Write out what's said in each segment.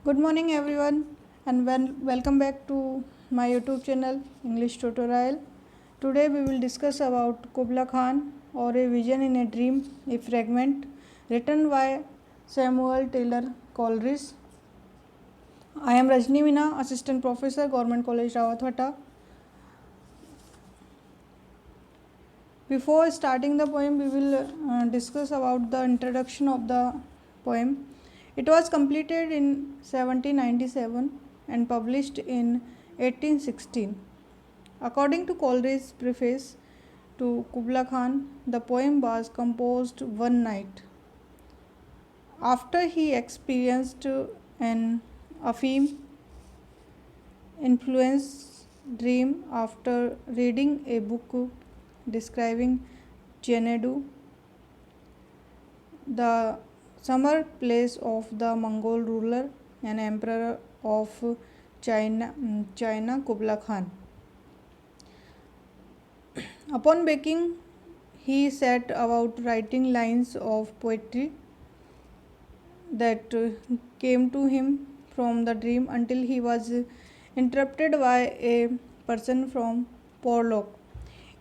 Good morning everyone and welcome back to my YouTube channel English Tutorial. Today we will discuss about Kubla Khan or A Vision in a Dream, a fragment written by Samuel Taylor Coleridge. I am Rajni Meena, Assistant Professor, Government College Rawatwata. Before starting the poem, we will discuss about the introduction of the poem. It was completed in 1797 and published in 1816. According to Coleridge's preface to Kubla Khan, the poem was composed one night after he experienced an afim influence dream after reading a book describing Xanadu, the summer place of the Mongol ruler and emperor of China Kubla Khan. Upon waking, he set about writing lines of poetry that came to him from the dream until he was interrupted by a person from Porlock.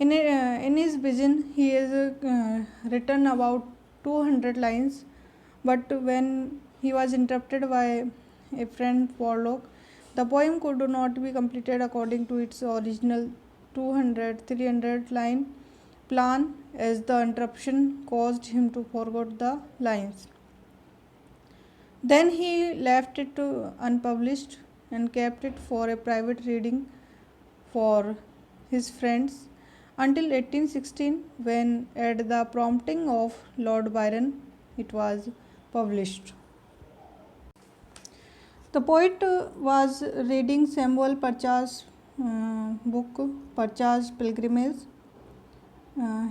In his vision, he has written about 200 lines, but when he was interrupted by a friend Porlock, the poem could not be completed according to its original 300 line plan, as the interruption caused him to forget the lines. Then he left it unpublished and kept it for a private reading for his friends until 1816, when at the prompting of Lord Byron it was published. The poet was reading Samuel Purchas's book Purchas Pilgrimage.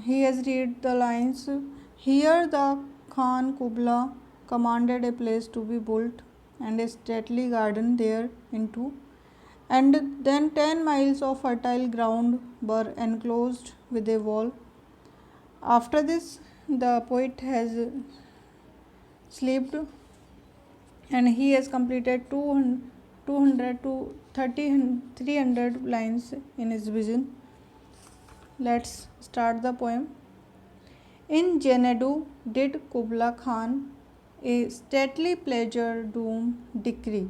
He has read the lines, "Here the Khan Kubla commanded a place to be built and a stately garden thereinto, and then 10 miles of fertile ground were enclosed with a wall." After this, the poet has slept and he has completed 200 to 300 lines in his vision. Let's start the poem. In Xanadu did Kubla Khan a stately pleasure doom decree,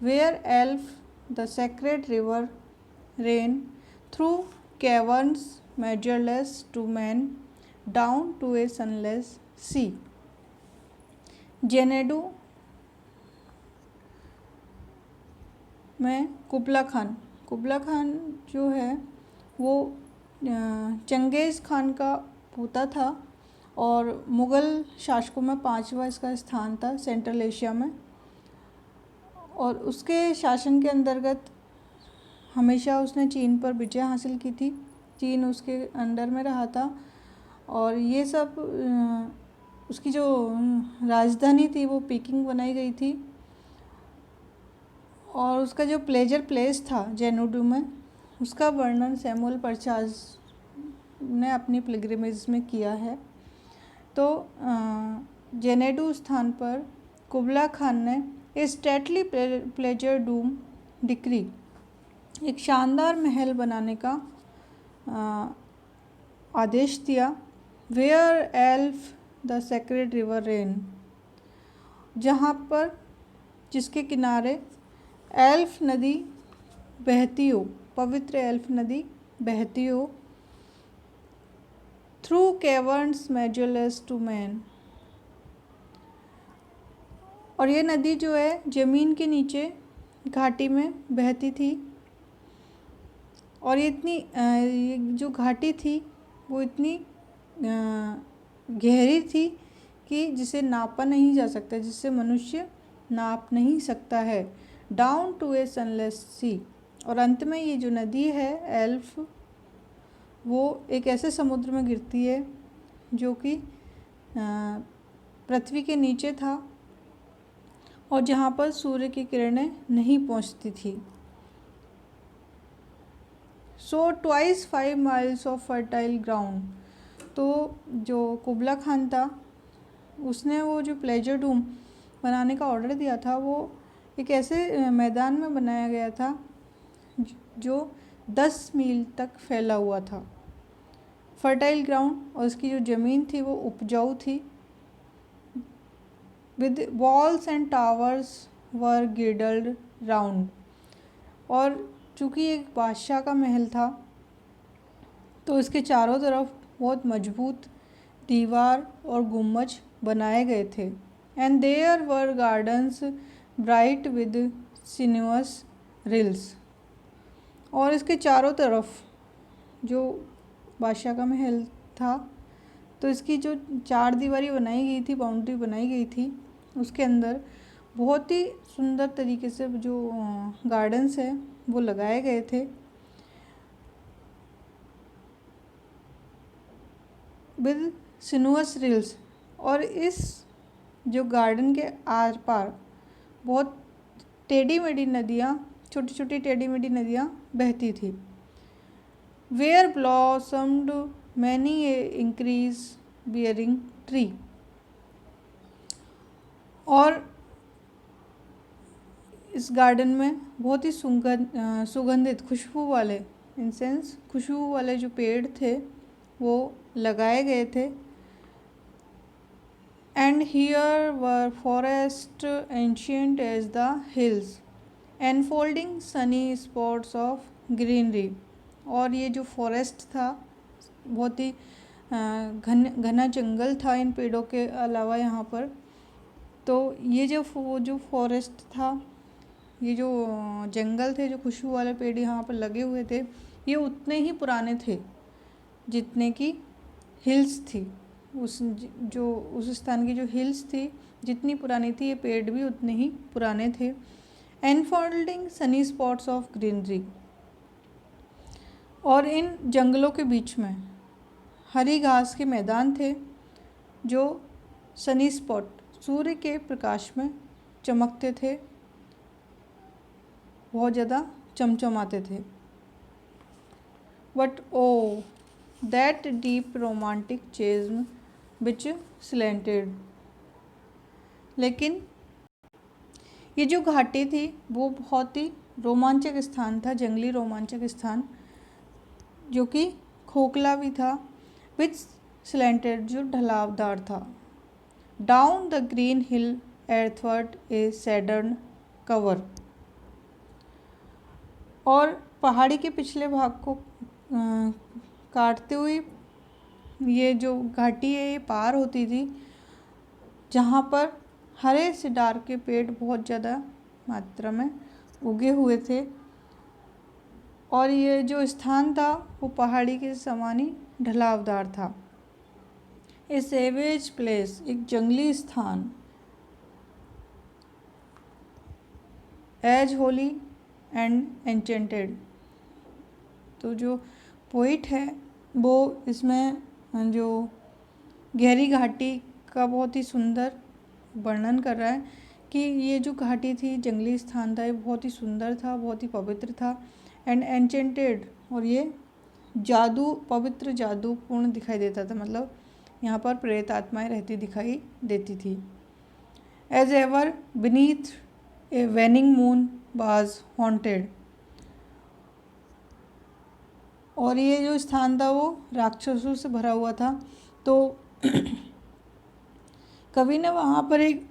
where Elf the sacred river ran through caverns measureless to man, down to a sunless sea. Xanadu में कुबला खान जो है वो चंगेज़ खान का पोता था और मुग़ल शासकों में 5वां इसका स्थान था सेंट्रल एशिया में, और उसके शासन के अंतर्गत हमेशा उसने चीन पर विजय हासिल की थी। चीन उसके अंडर में रहा था और ये सब उसकी जो राजधानी थी वो पीकिंग बनाई गई थी, और उसका जो प्लेजर प्लेस था जेनुडू में, उसका वर्णन सैमुअल परचाज ने अपनी पिलग्रिमेज में किया है। तो जेनेडू स्थान पर कुबला खान ने a stately pleasure dome decree, एक शानदार महल बनाने का आदेश दिया। Where Alph the sacred river ran, जहाँ पर जिसके किनारे एल्फ नदी बहती हो, पवित्र एल्फ नदी बहती हो। Through caverns measureless to man, और ये नदी जो है ज़मीन के नीचे घाटी में बहती थी, और ये जो घाटी थी वो इतनी गहरी थी कि जिसे नापा नहीं जा सकता, जिससे मनुष्य नाप नहीं सकता है। डाउन टू ए सनलेस सी, और अंत में ये जो नदी है एल्फ, वो एक ऐसे समुद्र में गिरती है जो कि पृथ्वी के नीचे था और जहाँ पर सूर्य की किरणें नहीं पहुँचती थी। सो 5 miles ऑफ फर्टाइल ग्राउंड। तो जो कुबला खान था उसने वो जो प्लेजर डूम बनाने का ऑर्डर दिया था वो एक ऐसे मैदान में बनाया गया था जो 10 मील तक फैला हुआ था। फर्टाइल ग्राउंड, और उसकी जो ज़मीन थी वो उपजाऊ थी। With walls and towers were girdled round, और चूँकि एक बादशाह का महल था तो इसके चारों तरफ बहुत मजबूत दीवार और गुम्बज बनाए गए थे। And there were gardens bright with sinuous rills, और इसके चारों तरफ जो बादशाह का महल था तो इसकी जो चार दीवारी बनाई गई थी, बाउंड्री बनाई गई थी, उसके अंदर बहुत ही सुंदर तरीके से जो गार्डन्स है वो लगाए गए थे। विद सिनुअस रिल्स, और इस जो गार्डन के आर पार बहुत टेढ़ी मेढ़ी नदियाँ, छोटी छोटी टेढ़ी मेढ़ी नदियाँ बहती थी। Where blossomed many incense bearing tree, और इस गार्डन में बहुत ही सुगंधित खुशबू वाले, इंसेंस खुशबू वाले जो पेड़ थे वो लगाए गए थे। And here were forests ancient as the hills enfolding sunny spots of greenery, और ये जो फॉरेस्ट था बहुत ही घना जंगल था इन पेड़ों के अलावा यहाँ पर। तो ये जो फॉरेस्ट था, ये जो जंगल थे, जो खुशबू वाले पेड़ यहाँ पर लगे हुए थे, ये उतने ही पुराने थे जितने की हिल्स थी। उस स्थान की जो हिल्स थी जितनी पुरानी थी, ये पेड़ भी उतने ही पुराने थे। एनफोल्डिंग सनी स्पॉट्स ऑफ ग्रीनरी, और इन जंगलों के बीच में हरी घास के मैदान थे जो सनी स्पॉट, सूर्य के प्रकाश में चमकते थे, बहुत ज़्यादा चमचमाते थे। But oh that deep romantic chasm which slanted, लेकिन ये जो घाटी थी वो बहुत ही रोमांचक स्थान था, जंगली रोमांचक स्थान, जो कि खोखला भी था। विच स्लेंटेड, जो ढलावदार था। Down the green hill earthward a cedarn cover, और पहाड़ी के पिछले भाग को काटते हुए ये जो घाटी है ये पार होती थी, जहाँ पर हरे सिडार के पेड़ बहुत ज़्यादा मात्रा में उगे हुए थे, और ये जो स्थान था वो पहाड़ी के समान ही ढलावदार था। ए सेवेज प्लेस, एक जंगली स्थान। एज होली एंड एन्चेंटेड, तो जो पोइट है वो इसमें जो गहरी घाटी का बहुत ही सुंदर वर्णन कर रहा है कि ये जो घाटी थी, जंगली स्थान था, ये बहुत ही सुंदर था, बहुत ही पवित्र था। एंड एन्चेंटेड, और ये जादू, पवित्र जादूपूर्ण दिखाई देता था, मतलब यहाँ पर प्रेत आत्माएं रहती दिखाई देती थी। As ever beneath a waning moon was haunted, और ये जो स्थान था वो राक्षसों से भरा हुआ था। तो कवि ने वहाँ पर एक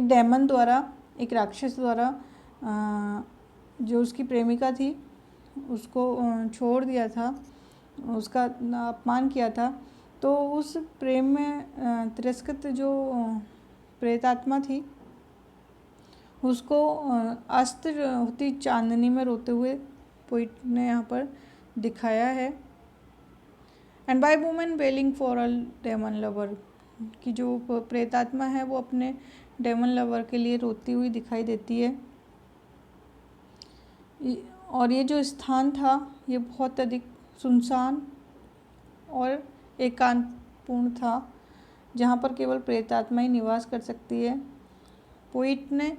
डेमन द्वारा, एक राक्षस द्वारा जो उसकी प्रेमिका थी उसको छोड़ दिया था, उसका अपमान किया था। तो उस प्रेम में तिरस्कृत जो प्रेतात्मा थी उसको अस्त होती चांदनी में रोते हुए पोइट ने यहाँ पर दिखाया है। And by women wailing for a demon lover, कि जो प्रेतात्मा है वो अपने डेमन लवर के लिए रोती हुई दिखाई देती है। और ये जो स्थान था ये बहुत अधिक सुनसान और एकांतपूर्ण था, जहाँ पर केवल प्रेतात्मा ही निवास कर सकती है। पोइट ने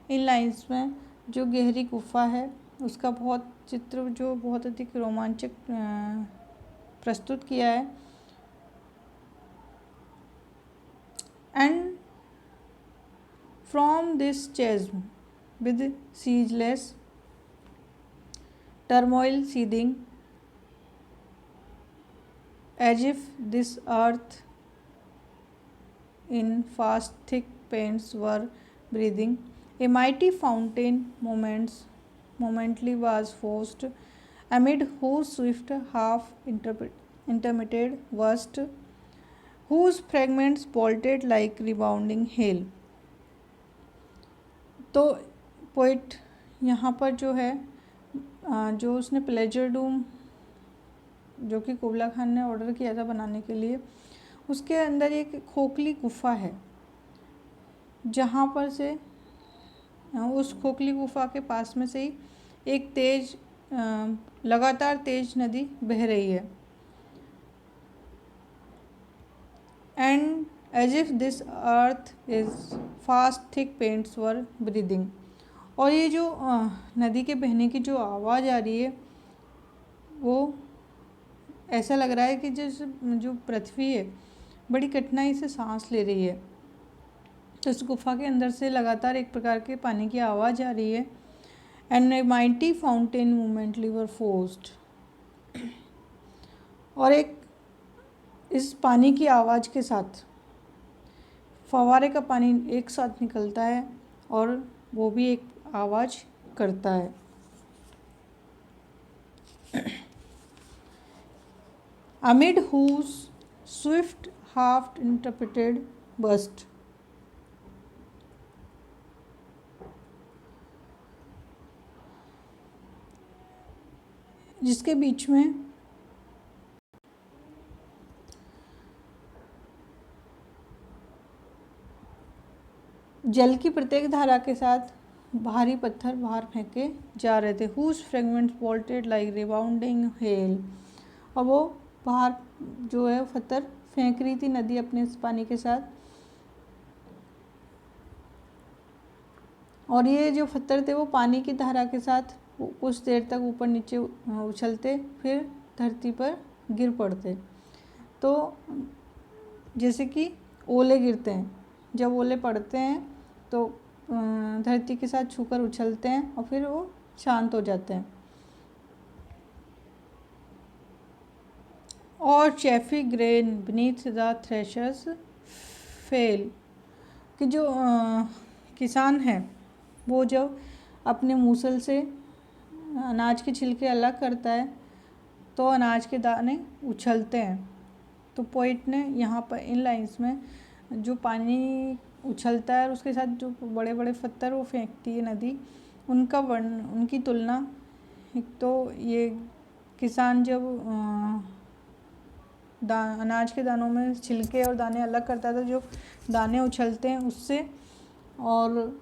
इन लाइन्स में जो गहरी गुफा है उसका बहुत चित्र जो बहुत अधिक रोमांचक प्रस्तुत किया है। And from this chasm with ceaseless turmoil seething, as if this earth in fast thick pains were breathing. A mighty fountain momently was forced, amid whose swift half intermitted burst, whose fragments bolted like rebounding hail. तो poet यहाँ पर जो है जो उसने pleasure Doom जो कि कुबला Khan ने ऑर्डर किया था बनाने के लिए, उसके अंदर एक खोखली गुफा है जहाँ पर से उस खोखली गुफा के पास में से ही एक लगातार तेज नदी बह रही है। And as if this earth is fast thick pants were breathing. और ये जो नदी के बहने की जो आवाज़ आ रही है वो ऐसा लग रहा है कि जैसे जो पृथ्वी है बड़ी कठिनाई से सांस ले रही है। तो इस गुफा के अंदर से लगातार एक प्रकार के पानी की आवाज़ आ रही है। And a mighty fountain momentarily were forced. और एक इस पानी की आवाज़ के साथ फव्वारे का पानी एक साथ निकलता है और वो भी एक आवाज़ करता है। Amid whose swift half interpreted burst, जिसके बीच में जल की प्रत्येक धारा के साथ भारी पत्थर बाहर फेंके जा रहे थे। Whose fragments bolted like rebounding hail। और वो बाहर जो है पत्थर फेंक रही थी नदी अपने इस पानी के साथ। और ये जो पत्थर थे वो पानी की धारा के साथ कुछ देर तक ऊपर नीचे उछलते फिर धरती पर गिर पड़ते। तो जैसे कि ओले गिरते हैं, जब ओले पड़ते हैं तो धरती के साथ छूकर उछलते हैं और फिर वो शांत हो जाते हैं। और chaffy grain beneath the thresher's flail, कि जो किसान है वो जब अपने मूसल से अनाज के छिलके अलग करता है तो अनाज के दाने उछलते हैं। तो पोइट ने यहाँ पर इन लाइंस में जो पानी उछलता है और उसके साथ जो बड़े बड़े पत्थर वो फेंकती है नदी, उनका उनकी तुलना, एक तो ये किसान जब अनाज के दानों में छिलके और दाने अलग करता था, जो दाने उछलते हैं उससे, और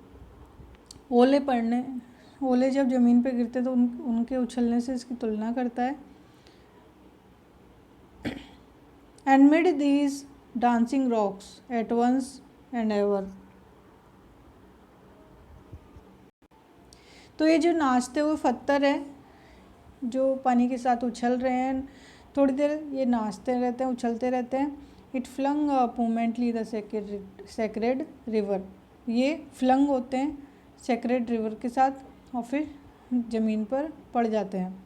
ओले जब ज़मीन पे गिरते तो उनके उछलने से इसकी तुलना करता है। And mid these dancing rocks at once and ever. तो ये जो नाचते हुए पत्थर है जो पानी के साथ उछल रहे हैं, थोड़ी देर ये नाचते रहते हैं, उछलते रहते हैं। It flung up momently the sacred river. ये फ्लंग होते हैं सेक्रेड रिवर के साथ और फिर ज़मीन पर पड़ जाते हैं।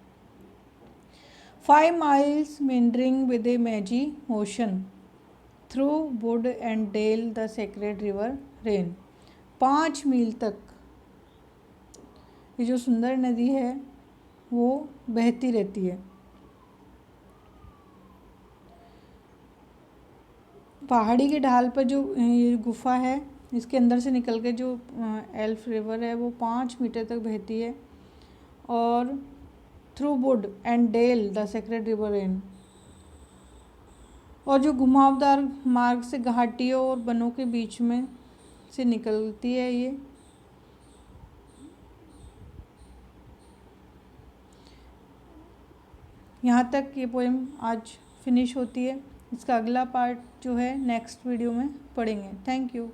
5 miles meandering with a mazy motion through wood and dale the sacred river ran। 5 मील तक ये जो सुंदर नदी है वो बहती रहती है। पहाड़ी के ढाल पर जो ये गुफा है इसके अंदर से निकल के जो एल्फ रिवर है वो 5 मीटर तक बहती है। और through wood and dale the sacred river ran. और जो घुमावदार मार्ग से घाटियों और वनों के बीच में से निकलती है ये। यहाँ तक ये पोएम आज फिनिश होती है। इसका अगला पार्ट जो है नेक्स्ट वीडियो में पढ़ेंगे। Thank you.